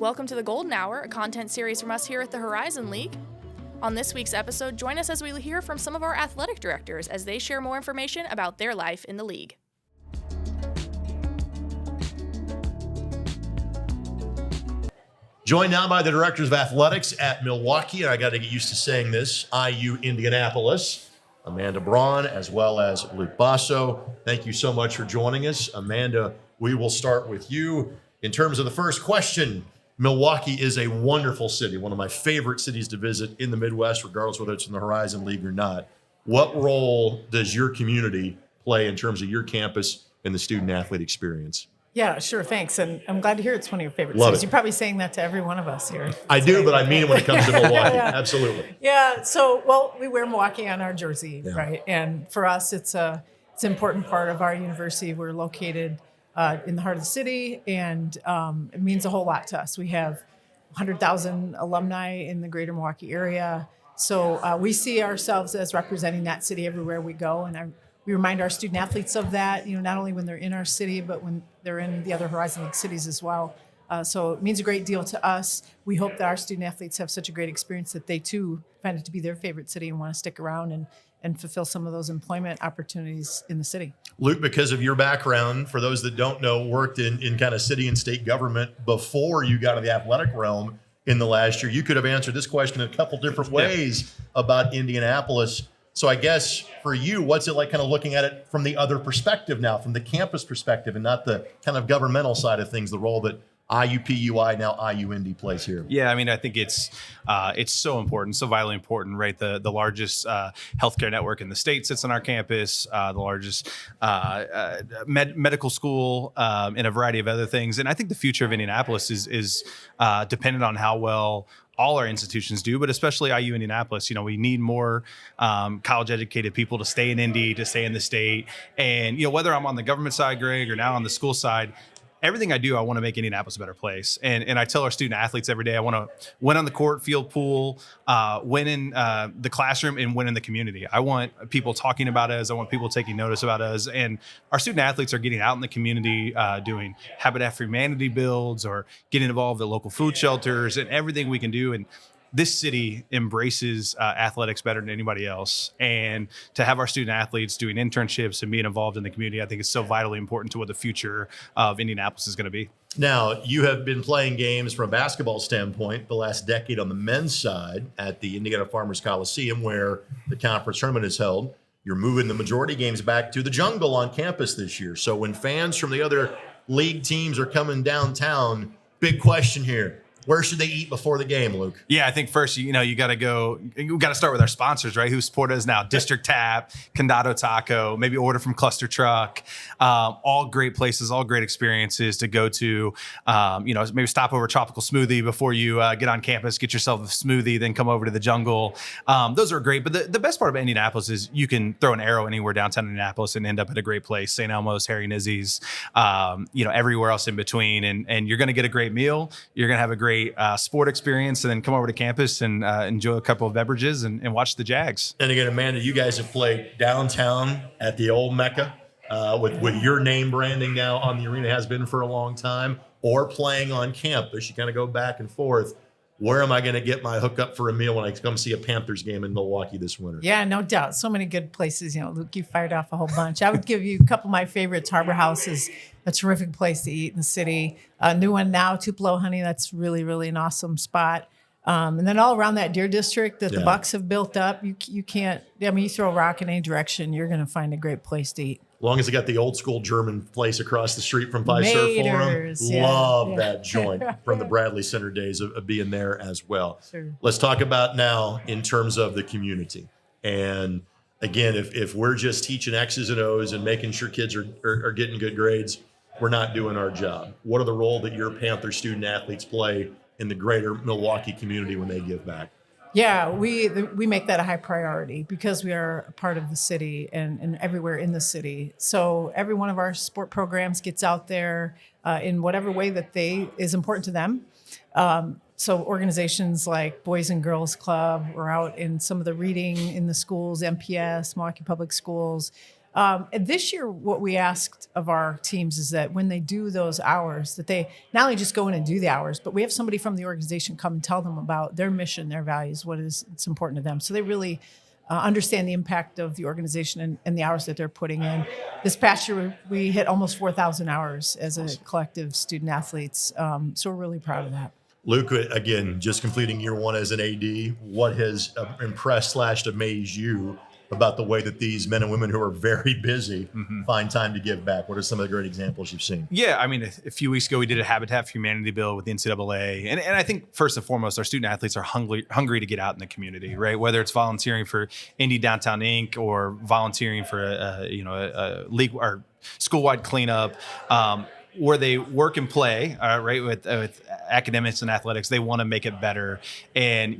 Welcome to the Golden Hour, a content series from us here at the Horizon League. On this week's episode, join us as we hear from some of our athletic directors as they share more information about their life in the league. Joined now by the directors of athletics at Milwaukee, and I got to get used to saying this, IU Indianapolis, Amanda Braun, as well as Luke Bosso. Thank you so much for joining us. Amanda, we will start with you. In terms of the first question, Milwaukee is a wonderful city, one of my favorite cities to visit in the Midwest, regardless whether it's in the Horizon League or not. What role does your community play in terms of your campus and the student-athlete experience? Yeah, sure. Thanks. And I'm glad to hear it's one of your favorite Love cities. it. You're probably saying that to every one of us here. I do, but I mean it when it comes to Milwaukee. Yeah. Absolutely. Yeah. So, we wear Milwaukee on our jersey, right? And for us, it's an important part of our university. We're located in the heart of the city, and it means a whole lot to us. We have 100,000 alumni in the greater Milwaukee area. So we see ourselves as representing that city everywhere we go. And we remind our student athletes of that, not only when they're in our city, but when they're in the other Horizon League cities as well. So it means a great deal to us. We hope that our student athletes have such a great experience that they too find it to be their favorite city and want to stick around and fulfill some of those employment opportunities in the city. Luke, because of your background, for those that don't know, worked in kind of city and state government before you got to the athletic realm in the last year. You could have answered this question in a couple different ways about Indianapolis. So I guess for you, what's it like kind of looking at it from the other perspective now, from the campus perspective and not the kind of governmental side of things, the role that IUPUI, now IU Indy, plays here? Yeah, I mean, I think it's so important, so vitally important, right? The largest healthcare network in the state sits on our campus, the largest medical school, and a variety of other things. And I think the future of Indianapolis is dependent on how well all our institutions do, but especially IU Indianapolis. We need more college-educated people to stay in Indy, to stay in the state. And, whether I'm on the government side, Greg, or now on the school side, everything I do, I want to make Indianapolis a better place. And I tell our student athletes every day, I want to win on the court, field, pool, win in the classroom, and win in the community. I want people talking about us. I want people taking notice about us. And our student athletes are getting out in the community, doing Habitat for Humanity builds or getting involved at local food shelters and everything we can do. And this city embraces athletics better than anybody else. And to have our student athletes doing internships and being involved in the community, I think is so vitally important to what the future of Indianapolis is going to be. Now, you have been playing games from a basketball standpoint the last decade on the men's side at the Indiana Farmers Coliseum, where the conference tournament is held. You're moving the majority games back to the jungle on campus this year. So when fans from the other league teams are coming downtown, big question here. Where should they eat before the game, Luke? Yeah, I think first, you got to start with our sponsors, right? Who support us now? District Tap, Condado Taco, maybe order from Cluster Truck. All great places, all great experiences to go to. Maybe stop over Tropical Smoothie before you get on campus, get yourself a smoothie, then come over to the jungle. Those are great. But the best part about Indianapolis is you can throw an arrow anywhere downtown Indianapolis and end up at a great place. St. Elmo's, Harry Nizzi's, everywhere else in between. And you're going to get a great meal. You're going to have a great sport experience, and then come over to campus and enjoy a couple of beverages and watch the Jags. And again, Amanda, you guys have played downtown at the old Mecca with your name branding now on the arena, has been for a long time, or playing on campus. You kind of go back and forth. Where am I going to get my hookup for a meal when I come see a Panthers game in Milwaukee this winter? Yeah, no doubt. So many good places. Luke, you fired off a whole bunch. I would give you a couple of my favorites. Harbor House is a terrific place to eat in the city. A new one now, Tupelo Honey. That's really, really an awesome spot. And then all around that Deer District that the Bucks have built up, you can't. You throw a rock in any direction, you're going to find a great place to eat. As long as they got the old school German place across the street from Fiserv Forum. Love that joint from the Bradley Center days of being there as well. Sure. Let's talk about now in terms of the community. And again, if we're just teaching X's and O's and making sure kids are getting good grades, we're not doing our job. What are the role that your Panther student athletes play in the greater Milwaukee community when they give back? Yeah, we make that a high priority because we are a part of the city and everywhere in the city. So every one of our sport programs gets out there in whatever way that is important to them. So organizations like Boys and Girls Club, we're out in some of the reading in the schools, MPS, Milwaukee Public Schools. And this year, what we asked of our teams is that when they do those hours, that they not only just go in and do the hours, but we have somebody from the organization come and tell them about their mission, their values, it's important to them. So they really understand the impact of the organization and the hours that they're putting in. This past year, we hit almost 4,000 hours as a collective student athletes. So we're really proud of that. Luke, again, just completing year one as an AD, what has impressed / amazed you about the way that these men and women who are very busy find time to give back? What are some of the great examples you've seen? Yeah, I mean, a few weeks ago, we did a Habitat for Humanity bill with the NCAA. And I think first and foremost, our student athletes are hungry to get out in the community, right? Whether it's volunteering for Indy Downtown Inc. or volunteering for a league or school-wide cleanup, where they work and play, right, with academics and athletics. They want to make it better. And,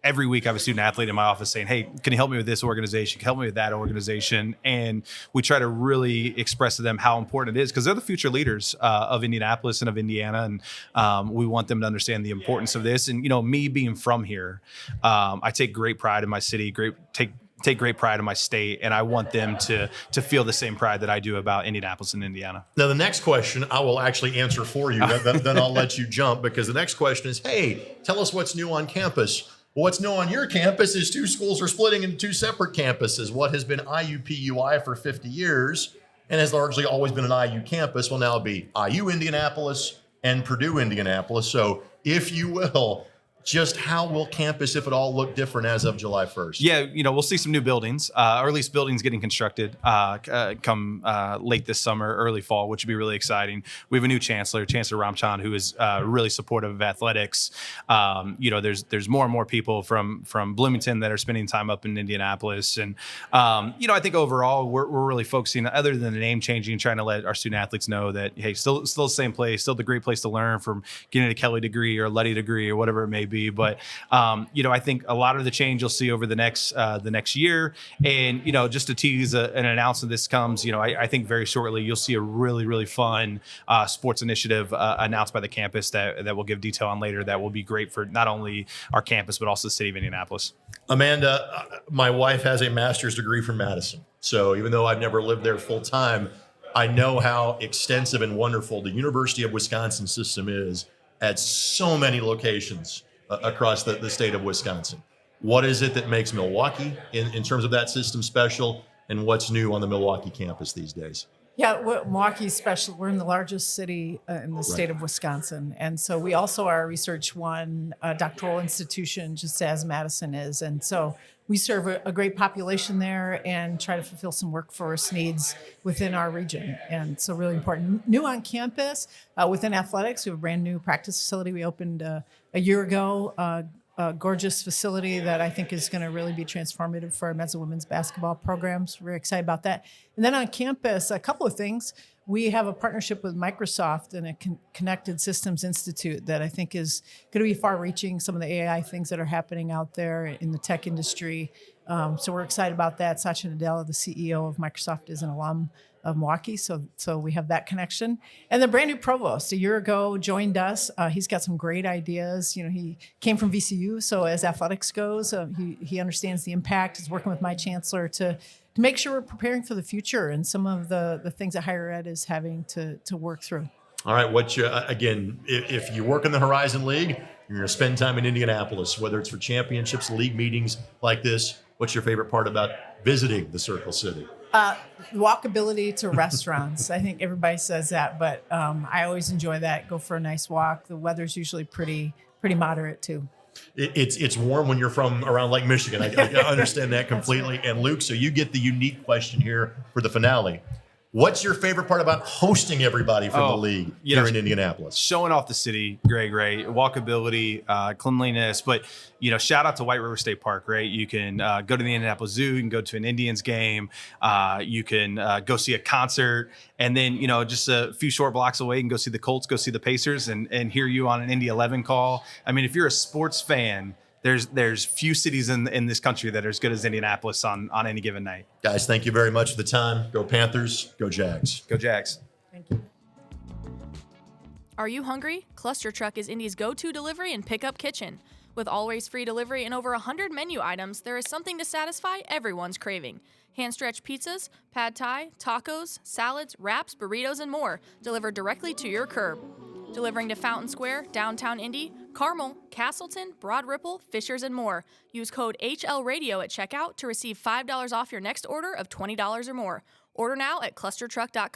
every week I have a student athlete in my office saying, hey, can you help me with this organization? Can you help me with that organization? And we try to really express to them how important it is, because they're the future leaders of Indianapolis and of Indiana. And we want them to understand the importance of this. And, me being from here, I take great pride in my city, take great pride in my state, and I want them to feel the same pride that I do about Indianapolis and Indiana. Now, the next question I will actually answer for you. Then I'll let you jump, because the next question is, hey, tell us what's new on campus. Well, what's new on your campus is 2 schools are splitting into 2 separate campuses. What has been IUPUI for 50 years and has largely always been an IU campus will now be IU Indianapolis and Purdue Indianapolis. So, if you will, just how will campus, if at all, look different as of July 1st? Yeah, we'll see some new buildings, or at least buildings getting constructed come late this summer, early fall, which would be really exciting. We have a new Chancellor Ramchan, who is really supportive of athletics. There's more and more people from Bloomington that are spending time up in Indianapolis. And, I think overall, we're really focusing, other than the name changing, trying to let our student athletes know that, hey, still the same place, still the great place to learn, from getting a Kelly degree or a Letty degree or whatever it may be. But I think a lot of the change you'll see over the next year, and just to tease an announcement, this comes. I think very shortly you'll see a really, really fun sports initiative announced by the campus that we'll give detail on later. That will be great for not only our campus but also the city of Indianapolis. Amanda, my wife has a master's degree from Madison, so even though I've never lived there full time, I know how extensive and wonderful the University of Wisconsin system is at so many locations across the state of Wisconsin. What is it that makes Milwaukee in terms of that system special, and what's new on the Milwaukee campus these days? Yeah, Milwaukee's special. We're in the largest city in the state of Wisconsin. And so we also are a Research One doctoral institution, just as Madison is. And so we serve a great population there and try to fulfill some workforce needs within our region. And so really important. New on campus, within athletics, we have a brand new practice facility we opened a year ago. A gorgeous facility that I think is going to really be transformative for our men's and women's basketball programs. We're very excited about that. And then on campus, a couple of things. We have a partnership with Microsoft and a Connected Systems Institute that I think is going to be far-reaching, some of the AI things that are happening out there in the tech industry. So we're excited about that. Satya Nadella, the CEO of Microsoft, is an alum of Milwaukee, so we have that connection. And the brand new provost a year ago joined us. He's got some great ideas. He came from VCU, so as athletics goes, he understands the impact. He's working with my chancellor to make sure we're preparing for the future and some of the things that higher ed is having to work through. All right, again, if you work in the Horizon League, you're going to spend time in Indianapolis, whether it's for championships, league meetings like this. What's your favorite part about visiting the Circle City? Walkability to restaurants. I think everybody says that, but I always enjoy that. Go for a nice walk. The weather's usually pretty moderate too. It's warm when you're from around Lake Michigan. I understand that completely. Right. And Luke, so you get the unique question here for the finale. What's your favorite part about hosting everybody from the league here in Indianapolis? Showing off the city, great, walkability, cleanliness. But, shout out to White River State Park, right? You can go to the Indianapolis Zoo, you can go to an Indians game, you can go see a concert, and then, just a few short blocks away, you can go see the Colts, go see the Pacers, and hear you on an Indy 11 call. I mean, if you're a sports fan, there's few cities in this country that are as good as Indianapolis on any given night. Guys, thank you very much for the time. Go Panthers, go Jags. Go Jags. Thank you. Are you hungry? Cluster Truck is Indy's go-to delivery and pickup kitchen. With always free delivery and over 100 menu items, there is something to satisfy everyone's craving. Hand-stretched pizzas, pad thai, tacos, salads, wraps, burritos, and more delivered directly to your curb. Delivering to Fountain Square, downtown Indy, Carmel, Castleton, Broad Ripple, Fishers, and more. Use code HLRadio at checkout to receive $5 off your next order of $20 or more. Order now at clustertruck.com.